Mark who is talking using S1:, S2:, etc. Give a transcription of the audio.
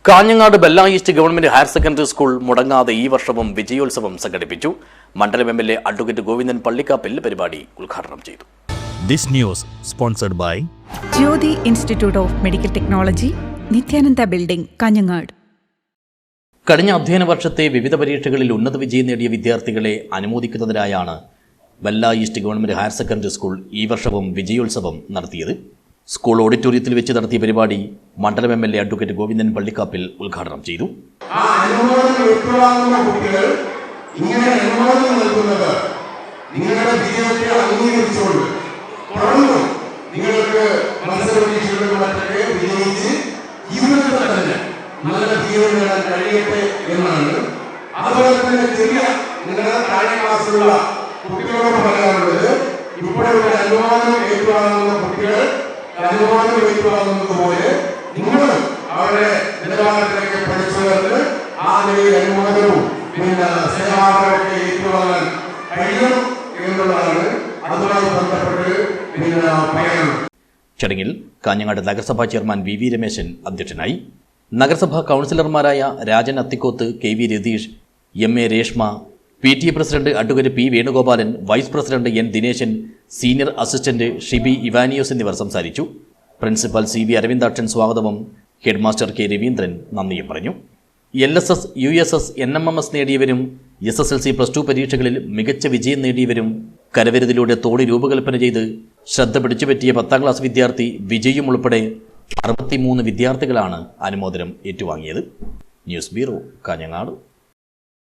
S1: Kanhangad Bella east government higher secondary school മുടങ്ങാതെ ഈ വർഷവും വിജയോത്സവം സംഘടിപ്പിച്ചു. മണ്ഡലം എംഎൽഎ അഡ്വക്കേറ്റ് ഗോവിന്ദൻ പള്ളിക്കാപ്പിൽ പരിപാടി ഉദ്ഘാടനം ചെയ്തു.
S2: This news sponsored by
S3: Jyothi institute of medical technology, Nithyananda building, Kanhangad.
S1: കഴിഞ്ഞ അധ്യയന വർഷത്തെ വിവിധ പരീക്ഷകളിൽ ഉന്നത വിജയം നേടിയ വിദ്യാർത്ഥികളെ അനുമോദിക്കുന്നതിനായാണ് Bella east government higher secondary school ഈ വർഷവും വിജയോത്സവം നടത്തിയത്. സ്കൂൾ ഓഡിറ്റോറിയത്തിൽ വെച്ച് നടത്തിയ പരിപാടി മണ്ഡലം എംഎൽഎ അഡ്വക്കേറ്റ് ഗോവിന്ദൻ പള്ളിക്കാപ്പിൽ ഉദ്ഘാടനം ചെയ്തു.
S4: കുട്ടികളോട് പറയാനുള്ളത്, ഇപ്പോഴൊരു അനുവാദം ഏറ്റുവാങ്ങുന്ന കുട്ടികൾ അനുവാദം ഏറ്റുവാങ്ങുന്നത് പോലെ നിങ്ങൾ അവരുടെ നിലവാരത്തിലേക്ക് പഠിച്ചവർക്ക് ആ നിലയിൽ അനുവാദവും സേവാദരമൊക്കെ ഏറ്റുവാങ്ങാൻ കഴിയണം എന്നുള്ളതാണ് അതുമായി ബന്ധപ്പെട്ട് പറയാനുള്ളത്.
S1: ചടങ്ങിൽ കാഞ്ഞങ്ങാട് നഗരസഭാ ചെയർമാൻ വി രമേശൻ അധ്യക്ഷനായി. നഗരസഭാ കൗൺസിലർമാരായ Rajan Athikkoth, KV Ratheesh, MA Reshma, PTA president advocate P Venugopalan, vice president N Dineshan, senior assistant Shibi Evanios എന്നിവർ സംസാരിച്ചു. പ്രിൻസിപ്പൽ CV അരവിന്ദാക്ഷൻ സ്വാഗതവും ഹെഡ്മാസ്റ്റർ K രവീന്ദ്രൻ നന്ദിയും പറഞ്ഞു. LSS, USS, NMMS നേടിയവരും SSLC +2 പരീക്ഷകളിൽ മികച്ച വിജയം നേടിയവരും കരവിരുതിലൂടെ തോണി രൂപകൽപ്പന ചെയ്ത് ശ്രദ്ധ പിടിച്ചുപറ്റിയ 10ാം ക്ലാസ് വിദ്യാർത്ഥി വിജയും ഉൾപ്പെടെ 63 വിദ്യാർത്ഥികളാണ് അനുമോദനം ഏറ്റുവാങ്ങിയത്. News bureau, Kanhangad.